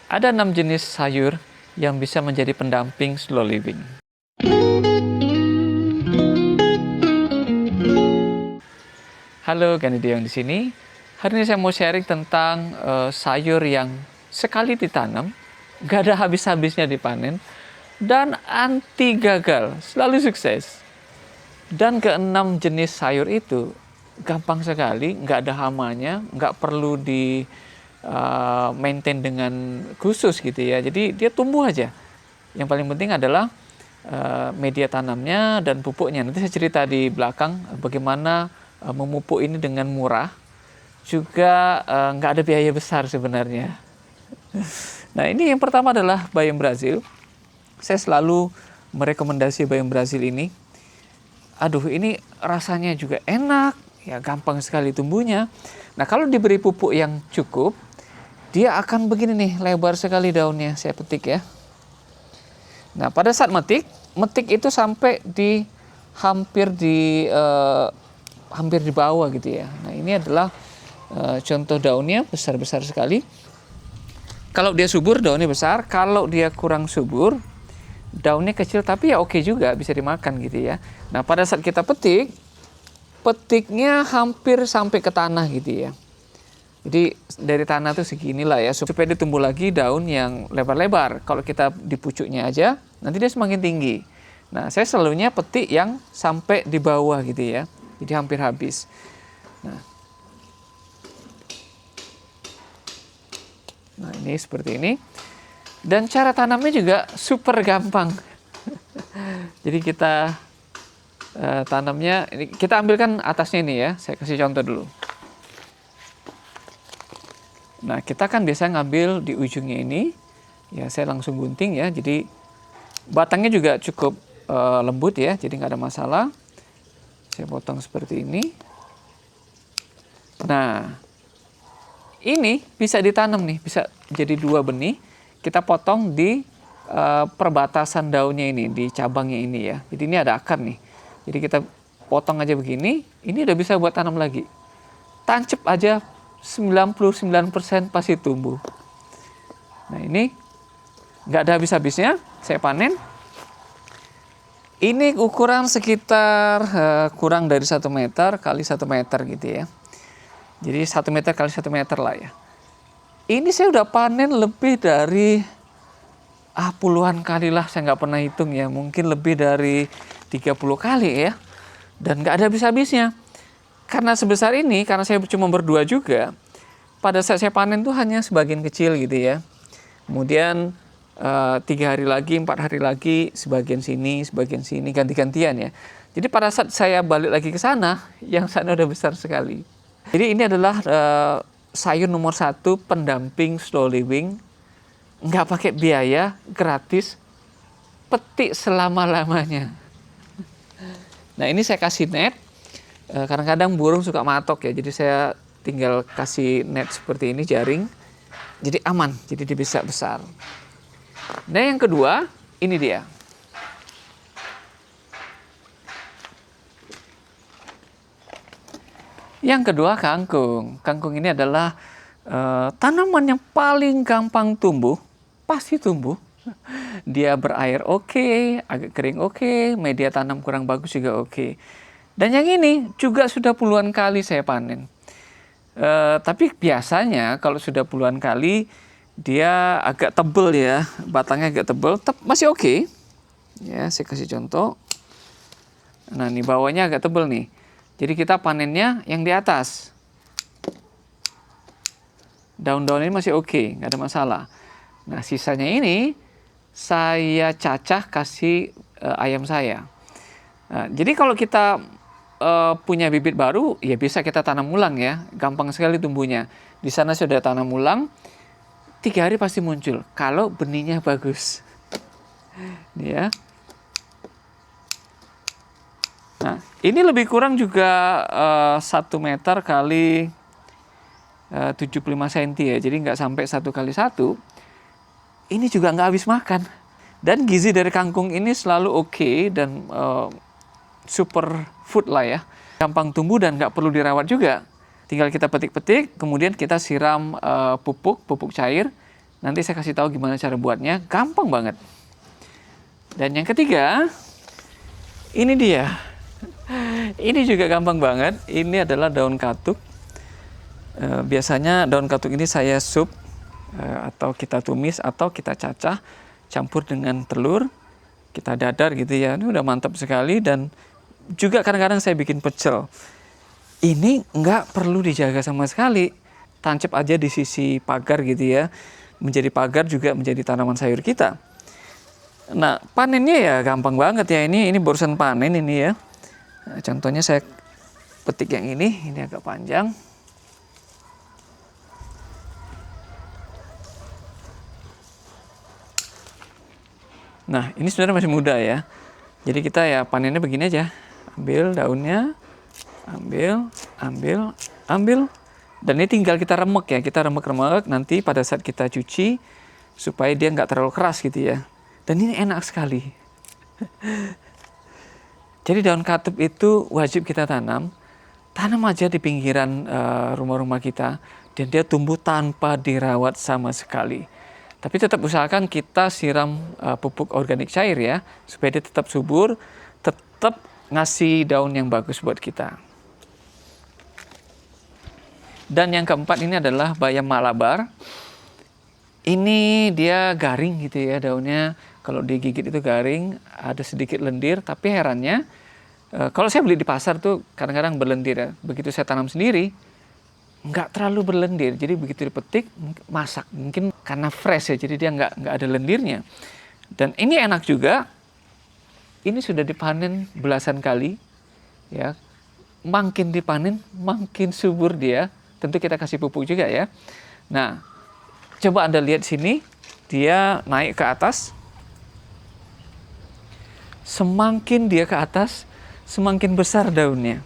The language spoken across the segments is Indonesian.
Ada 6 jenis sayur yang bisa menjadi pendamping slow living. Halo, Gani Deong di sini. Hari ini saya mau sharing tentang sayur yang sekali ditanam, gak ada habis-habisnya dipanen, dan anti gagal, selalu sukses. Dan keenam jenis sayur itu gampang sekali, nggak ada hamanya, nggak perlu di maintain dengan khusus gitu ya. Jadi dia tumbuh aja. Yang paling penting adalah media tanamnya dan pupuknya. Nanti saya cerita di belakang bagaimana memupuk ini dengan murah. Juga nggak ada biaya besar sebenarnya. Nah, ini yang pertama adalah bayam Brazil. Saya selalu merekomendasi bayam Brazil ini. Aduh, ini rasanya juga enak, ya gampang sekali tumbuhnya. Nah, kalau diberi pupuk yang cukup, dia akan begini nih, lebar sekali daunnya. Saya petik ya. Nah, pada saat metik itu sampai di hampir di bawah gitu ya. Nah, ini adalah contoh daunnya besar-besar sekali. Kalau dia subur, daunnya besar. Kalau dia kurang subur, daunnya kecil tapi ya oke juga, bisa dimakan gitu ya. Nah, pada saat kita petiknya hampir sampai ke tanah gitu ya. Jadi dari tanah tuh seginilah ya, supaya dia tumbuh lagi daun yang lebar-lebar. Kalau kita di pucuknya aja, nanti dia semakin tinggi. Nah, saya selalunya petik yang sampai di bawah gitu ya. Jadi hampir habis. Nah, ini seperti ini. Dan cara tanamnya juga super gampang. Jadi kita tanamnya, ini kita ambilkan atasnya ini ya. Saya kasih contoh dulu. Nah, kita kan biasa ngambil di ujungnya ini. Ya, saya langsung gunting ya. Jadi batangnya juga cukup lembut ya. Jadi nggak ada masalah. Saya potong seperti ini. Nah, ini bisa ditanam nih. Bisa jadi 2 benih. Kita potong di perbatasan daunnya ini, di cabangnya ini ya. Jadi ini ada akar nih. Jadi kita potong aja begini. Ini udah bisa buat tanam lagi. Tancap aja. 99% pasti tumbuh. Nah, ini nggak ada habis-habisnya. Saya panen. Ini ukuran sekitar kurang dari 1 meter kali 1 meter gitu ya. Jadi 1 meter kali 1 meter lah ya. Ini saya udah panen lebih dari puluhan kali lah. Saya nggak pernah hitung ya. Mungkin lebih dari 30 kali ya. Dan nggak ada habis-habisnya. Karena sebesar ini, karena saya cuma berdua juga, pada saat saya panen tuh hanya sebagian kecil gitu ya. Kemudian 3 hari lagi, 4 hari lagi, sebagian sini, ganti-gantian ya. Jadi pada saat saya balik lagi ke sana, yang sana udah besar sekali. Jadi ini adalah sayur nomor 1 pendamping slow living, nggak pakai biaya, gratis, petik selama-lamanya. Nah, ini saya kasih net. Kadang-kadang burung suka matok ya, jadi saya tinggal kasih net seperti ini, jaring, jadi aman, jadi dia bisa besar. Nah, yang kedua, ini dia. Yang kedua, kangkung. Kangkung ini adalah tanaman yang paling gampang tumbuh, pasti tumbuh. Dia berair oke, agak kering oke, media tanam kurang bagus juga oke. Dan yang ini juga sudah puluhan kali saya panen. Tapi biasanya kalau sudah puluhan kali, dia agak tebel ya, batangnya agak tebel, masih oke. Ya, saya kasih contoh. Nah, ini bawahnya agak tebel nih. Jadi kita panennya yang di atas. Daun-daun ini masih oke, nggak ada masalah. Nah, sisanya ini saya cacah kasih ayam saya. Nah, jadi kalau kita punya bibit baru, ya bisa kita tanam ulang ya. Gampang sekali tumbuhnya. Di sana sudah tanam ulang, 3 hari pasti muncul. Kalau benihnya bagus. Ya. Nah, ini lebih kurang juga 1 meter kali 75 cm ya. Jadi nggak sampai 1 kali 1. Ini juga nggak habis makan. Dan gizi dari kangkung ini selalu oke dan super food lah ya. Gampang tumbuh dan nggak perlu dirawat juga. Tinggal kita petik-petik, kemudian kita siram pupuk cair. Nanti saya kasih tahu gimana cara buatnya, gampang banget. Dan yang ketiga, ini dia. Ini juga gampang banget. Ini adalah daun katuk. Biasanya daun katuk ini saya sup, atau kita tumis, atau kita cacah, campur dengan telur, kita dadar gitu ya. Ini udah mantap sekali. Dan juga kadang-kadang saya bikin pecel. Ini nggak perlu dijaga sama sekali. Tancap aja di sisi pagar gitu ya. Menjadi pagar juga menjadi tanaman sayur kita. Nah, panennya ya gampang banget ya. Ini barusan panen ini ya. Nah, contohnya saya petik yang ini agak panjang. Nah, ini sebenarnya masih muda ya. Jadi kita ya panennya begini aja. Ambil daunnya, ambil. Dan ini tinggal kita remek ya, kita remek-remek nanti pada saat kita cuci supaya dia nggak terlalu keras gitu ya. Dan ini enak sekali. Jadi daun katuk itu wajib kita tanam aja di pinggiran rumah-rumah kita, dan dia tumbuh tanpa dirawat sama sekali. Tapi tetap usahakan kita siram pupuk organik cair ya, supaya dia tetap subur, tetap ngasih daun yang bagus buat kita. Dan yang keempat ini adalah bayam Malabar. Ini dia garing gitu ya daunnya. Kalau digigit itu garing, ada sedikit lendir. Tapi herannya, kalau saya beli di pasar tuh kadang-kadang berlendir ya. Begitu saya tanam sendiri, nggak terlalu berlendir. Jadi begitu dipetik, masak. Mungkin karena fresh ya, jadi dia nggak ada lendirnya. Dan ini enak juga. Ini sudah dipanen belasan kali. Ya, makin dipanen, makin subur dia. Tentu kita kasih pupuk juga ya. Nah, coba Anda lihat sini, dia naik ke atas. Semakin dia ke atas, semakin besar daunnya.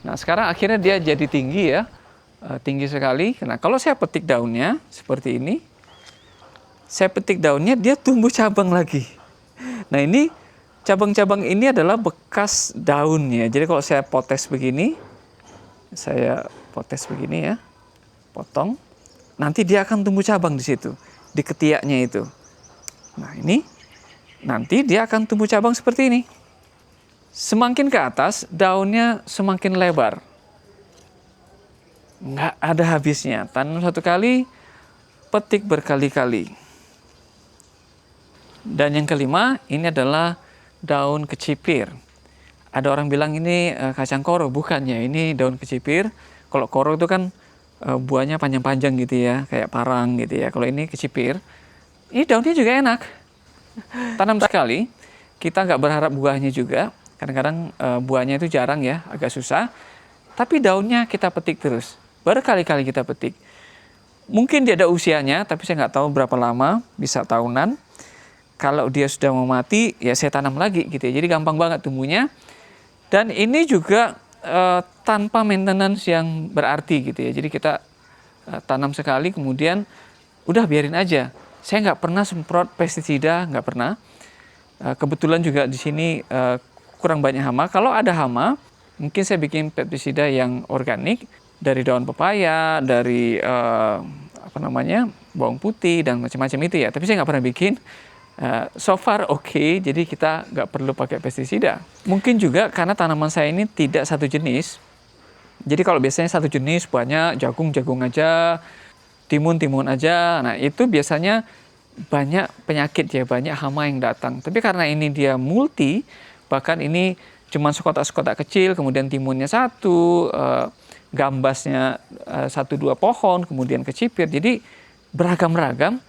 Nah, sekarang akhirnya dia jadi tinggi ya, tinggi sekali. Nah, kalau saya petik daunnya seperti ini, saya petik daunnya, dia tumbuh cabang lagi. Nah, ini cabang-cabang ini adalah bekas daunnya. Jadi kalau saya potes begini ya, potong, nanti dia akan tumbuh cabang di situ, di ketiaknya itu. Nah, ini nanti dia akan tumbuh cabang seperti ini. Semakin ke atas, daunnya semakin lebar. Nggak ada habisnya. Tanam satu kali, petik berkali-kali. Dan yang kelima, ini adalah daun kecipir. Ada orang bilang ini kacang koro, bukannya, ini daun kecipir. Kalau koro itu kan buahnya panjang-panjang gitu ya, kayak parang gitu ya. Kalau ini kecipir, ini daunnya juga enak. Tanam sekali, kita nggak berharap buahnya juga. Kadang-kadang buahnya itu jarang ya, agak susah. Tapi daunnya kita petik terus, berkali-kali kita petik. Mungkin dia ada usianya, tapi saya nggak tahu berapa lama, bisa tahunan. Kalau dia sudah mau mati, ya saya tanam lagi gitu ya. Jadi gampang banget tumbuhnya. Dan ini juga tanpa maintenance yang berarti gitu ya. Jadi kita tanam sekali, kemudian udah biarin aja. Saya nggak pernah semprot pestisida, nggak pernah. Kebetulan juga di sini kurang banyak hama. Kalau ada hama, mungkin saya bikin pestisida yang organik dari daun pepaya, dari bawang putih dan macam-macam itu ya. Tapi saya nggak pernah bikin. So far oke, jadi kita nggak perlu pakai pestisida. Mungkin juga karena tanaman saya ini tidak satu jenis. Jadi kalau biasanya satu jenis buahnya jagung aja, timun aja. Nah itu biasanya banyak penyakit ya, banyak hama yang datang. Tapi karena ini dia multi, bahkan ini cuma sekotak-sekotak kecil, kemudian timunnya satu, gambasnya 1-2 pohon, kemudian kecipir. Jadi beragam-ragam.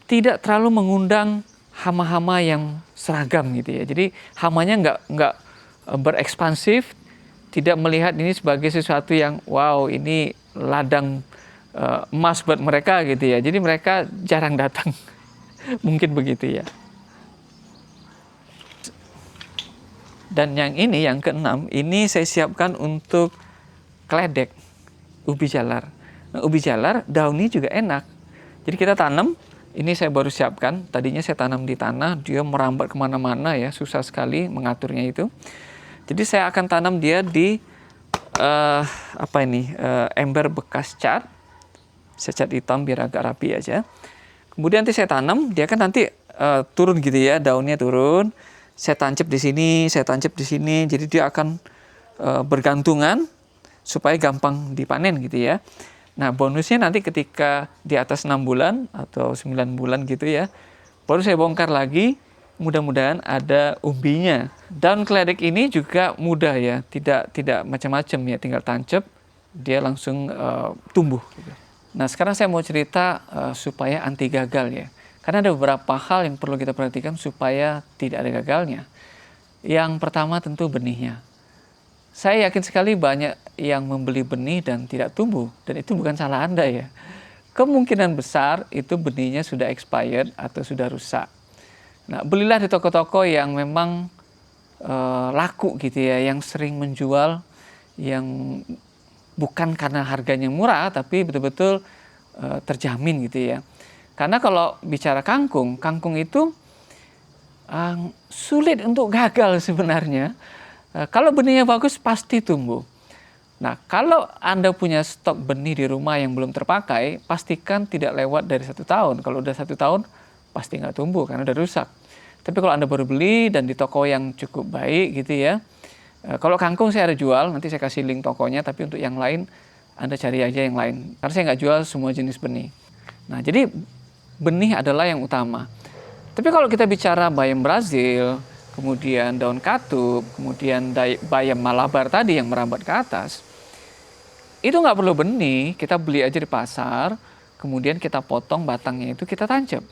Tidak terlalu mengundang hama-hama yang seragam gitu ya. Jadi hamanya nggak berekspansif, tidak melihat ini sebagai sesuatu yang wow ini ladang emas buat mereka gitu ya. Jadi mereka jarang datang. Mungkin begitu ya. Dan yang ini, yang keenam, ini saya siapkan untuk kledek, ubi jalar. Nah, ubi jalar daunnya juga enak. Jadi kita tanam. Ini saya baru siapkan, tadinya saya tanam di tanah, dia merambat kemana-mana ya, susah sekali mengaturnya itu. Jadi saya akan tanam dia di ember bekas cat, Saya cat hitam biar agak rapi aja. Kemudian nanti saya tanam, dia kan nanti turun gitu ya, daunnya turun. Saya tancap di sini, saya tancap di sini. Jadi dia akan bergantungan supaya gampang dipanen gitu ya. Nah, bonusnya nanti ketika di atas 6 bulan atau 9 bulan gitu ya, baru saya bongkar lagi, mudah-mudahan ada umbinya. Daun keledek ini juga mudah ya, tidak macam-macam ya, tinggal tancap, dia langsung tumbuh. Gitu. Nah, sekarang saya mau cerita supaya anti gagal ya. Karena ada beberapa hal yang perlu kita perhatikan supaya tidak ada gagalnya. Yang pertama tentu benihnya. Saya yakin sekali banyak yang membeli benih dan tidak tumbuh, dan itu bukan salah Anda ya. Kemungkinan besar itu benihnya sudah expired atau sudah rusak. Nah, belilah di toko-toko yang memang laku gitu ya, yang sering menjual, yang bukan karena harganya murah, tapi betul-betul terjamin gitu ya. Karena kalau bicara kangkung, kangkung itu sulit untuk gagal sebenarnya. Kalau benihnya bagus pasti tumbuh. Nah, kalau Anda punya stok benih di rumah yang belum terpakai, pastikan tidak lewat dari 1 tahun. Kalau udah 1 tahun, pasti nggak tumbuh karena udah rusak. Tapi kalau Anda baru beli dan di toko yang cukup baik gitu ya, kalau kangkung saya ada jual, nanti saya kasih link tokonya, tapi untuk yang lain, Anda cari aja yang lain. Karena saya nggak jual semua jenis benih. Nah, jadi benih adalah yang utama. Tapi kalau kita bicara bayam Brazil, kemudian daun katup, kemudian bayam Malabar tadi yang merambat ke atas, itu nggak perlu benih, kita beli aja di pasar, kemudian kita potong batangnya itu kita tancap.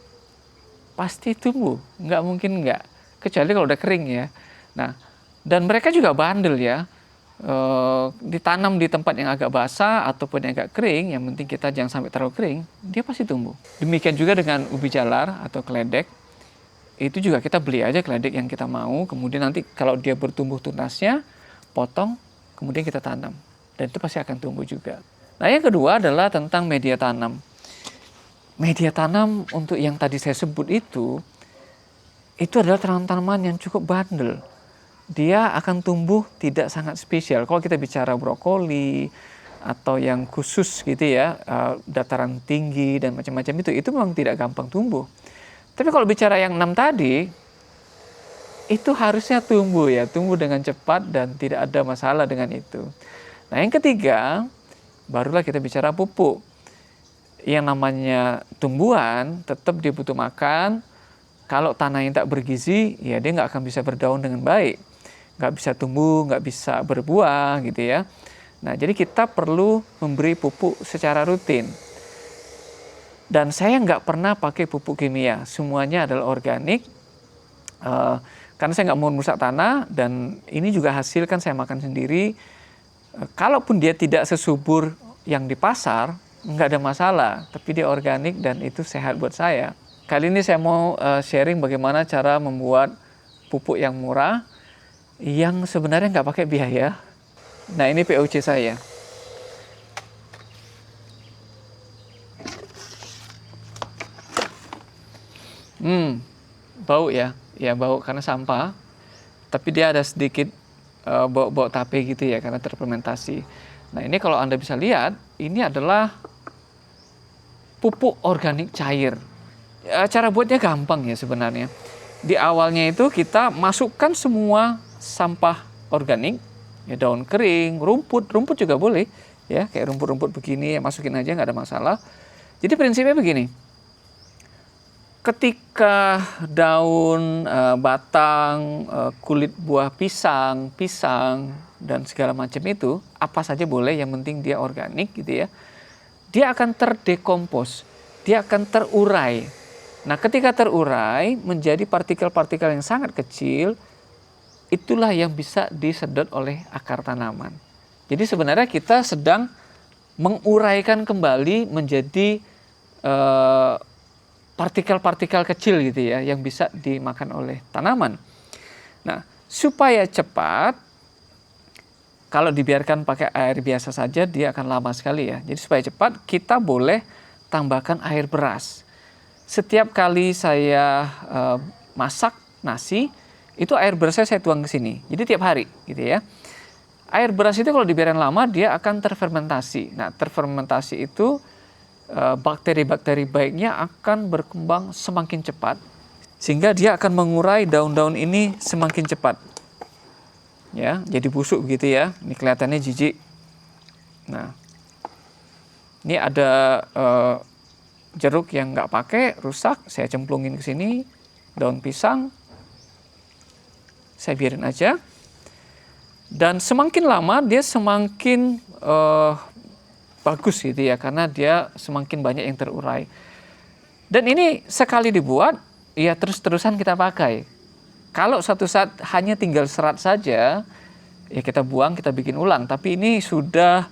Pasti tumbuh, nggak mungkin nggak. Kecuali kalau udah kering ya. Nah, dan mereka juga bandel ya, ditanam di tempat yang agak basah ataupun yang agak kering, yang penting kita jangan sampai terlalu kering, dia pasti tumbuh. Demikian juga dengan ubi jalar atau keledek. Itu juga kita beli aja keledek yang kita mau, kemudian nanti kalau dia bertumbuh tunasnya, potong, kemudian kita tanam. Dan itu pasti akan tumbuh juga. Nah, yang kedua adalah tentang media tanam. Media tanam untuk yang tadi saya sebut itu adalah tanaman-tanaman yang cukup bandel. Dia akan tumbuh tidak sangat spesial. Kalau kita bicara brokoli, atau yang khusus gitu ya, dataran tinggi dan macam-macam itu memang tidak gampang tumbuh. Tapi kalau bicara yang 6 tadi, itu harusnya tumbuh ya, tumbuh dengan cepat dan tidak ada masalah dengan itu. Nah, yang ketiga, barulah kita bicara pupuk. Yang namanya tumbuhan, tetap dia butuh makan. Kalau tanahnya tak bergizi, ya dia nggak akan bisa berdaun dengan baik. Nggak bisa tumbuh, nggak bisa berbuah gitu ya. Nah, jadi kita perlu memberi pupuk secara rutin. Dan saya nggak pernah pakai pupuk kimia, semuanya adalah organik. Karena saya nggak mau merusak tanah, dan ini juga hasil kan saya makan sendiri. Kalaupun dia tidak sesubur yang di pasar, nggak ada masalah. Tapi dia organik dan itu sehat buat saya. Kali ini saya mau sharing bagaimana cara membuat pupuk yang murah, yang sebenarnya nggak pakai biaya. Nah, ini POC saya. Bau ya, bau karena sampah. Tapi dia ada sedikit bau-bau tape gitu ya, karena terfermentasi. Nah, ini kalau Anda bisa lihat, ini adalah pupuk organik cair. Cara buatnya gampang ya sebenarnya. Di awalnya itu kita masukkan semua sampah organik, ya daun kering, rumput juga boleh, ya kayak rumput-rumput begini, ya masukin aja nggak ada masalah. Jadi prinsipnya begini. Ketika daun, batang, kulit buah pisang, dan segala macam itu, apa saja boleh, yang penting dia organik gitu ya. Dia akan terdekompos, dia akan terurai. Nah, ketika terurai menjadi partikel-partikel yang sangat kecil, itulah yang bisa disedot oleh akar tanaman. Jadi sebenarnya kita sedang menguraikan kembali menjadi partikel-partikel kecil gitu ya, yang bisa dimakan oleh tanaman. Nah, supaya cepat, kalau dibiarkan pakai air biasa saja dia akan lama sekali ya. Jadi supaya cepat, kita boleh tambahkan air beras. Setiap kali saya masak nasi, itu air berasnya saya tuang ke sini. Jadi tiap hari gitu ya. Air beras itu kalau dibiarkan lama dia akan terfermentasi. Nah, terfermentasi itu bakteri-bakteri baiknya akan berkembang semakin cepat, sehingga dia akan mengurai daun-daun ini semakin cepat. Ya, jadi busuk begitu ya. Ini kelihatannya jijik. Nah, ini ada jeruk yang nggak pakai, rusak, saya cemplungin ke sini, daun pisang, saya biarin aja. Dan semakin lama dia semakin bagus gitu ya, karena dia semakin banyak yang terurai. Dan ini sekali dibuat, ya terus-terusan kita pakai. Kalau satu saat hanya tinggal serat saja, ya kita buang, kita bikin ulang. Tapi ini sudah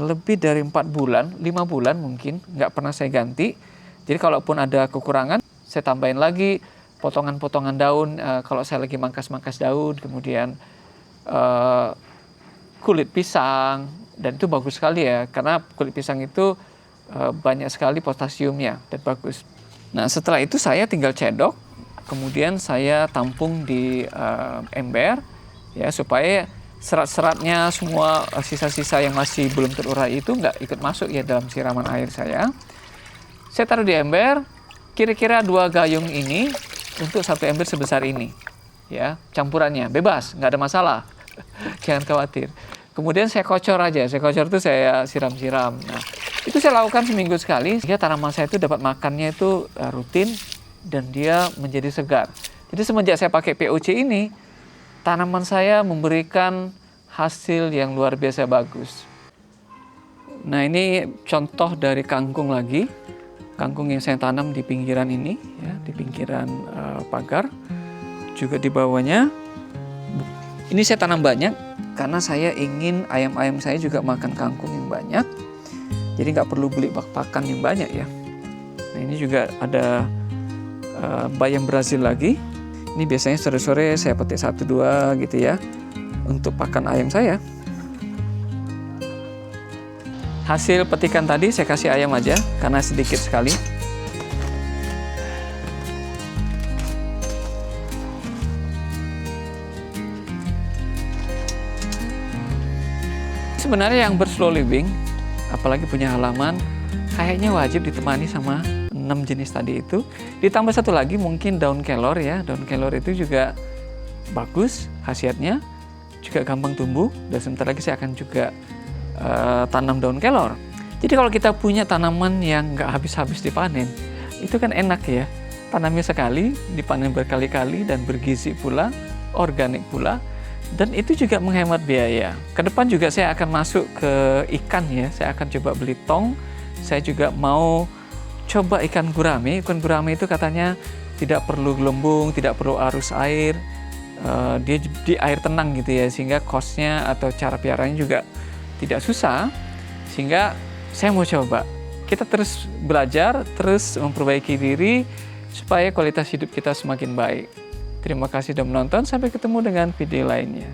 lebih dari 4 bulan, 5 bulan mungkin, nggak pernah saya ganti. Jadi kalaupun ada kekurangan, saya tambahin lagi potongan-potongan daun. Kalau saya lagi mangkas-mangkas daun, kemudian kulit pisang, dan itu bagus sekali ya, karena kulit pisang itu banyak sekali potasiumnya dan bagus. Nah, setelah itu saya tinggal cedok, kemudian saya tampung di ember, ya, supaya serat-seratnya semua, sisa-sisa yang masih belum terurai itu nggak ikut masuk ya dalam siraman air saya. Saya taruh di ember, kira-kira 2 gayung ini untuk 1 ember sebesar ini. Ya, campurannya bebas, nggak ada masalah. Jangan khawatir. Kemudian saya kocor aja, saya kocor itu saya siram-siram. Nah, itu saya lakukan seminggu sekali, sehingga tanaman saya itu dapat makannya itu rutin dan dia menjadi segar. Jadi semenjak saya pakai POC ini, tanaman saya memberikan hasil yang luar biasa bagus. Nah, ini contoh dari kangkung lagi. Kangkung yang saya tanam di pinggiran ini, ya, di pinggiran pagar. Juga di bawahnya. Ini saya tanam banyak karena saya ingin ayam-ayam saya juga makan kangkung yang banyak. Jadi nggak perlu beli pakan yang banyak ya. Nah, ini juga ada bayam Brazil lagi. Ini biasanya sore-sore saya petik 1-2 gitu ya, untuk pakan ayam saya. Hasil petikan tadi saya kasih ayam aja, karena sedikit sekali. Sebenarnya yang berslow living, apalagi punya halaman, kayaknya wajib ditemani sama 6 jenis tadi itu. Ditambah 1 lagi mungkin daun kelor ya. Daun kelor itu juga bagus khasiatnya, juga gampang tumbuh. Dan sebentar lagi saya akan juga tanam daun kelor. Jadi kalau kita punya tanaman yang nggak habis-habis dipanen, itu kan enak ya. Tanamnya sekali, dipanen berkali-kali, dan bergizi pula, organik pula. Dan itu juga menghemat biaya. Kedepan juga saya akan masuk ke ikan ya. Saya akan coba beli tong. Saya juga mau coba ikan gurame. Ikan gurame itu katanya tidak perlu gelembung, tidak perlu arus air. Dia di air tenang gitu ya. Sehingga cost-nya atau cara piaranya juga tidak susah. Sehingga saya mau coba. Kita terus belajar, terus memperbaiki diri supaya kualitas hidup kita semakin baik. Terima kasih sudah menonton, sampai ketemu dengan video lainnya.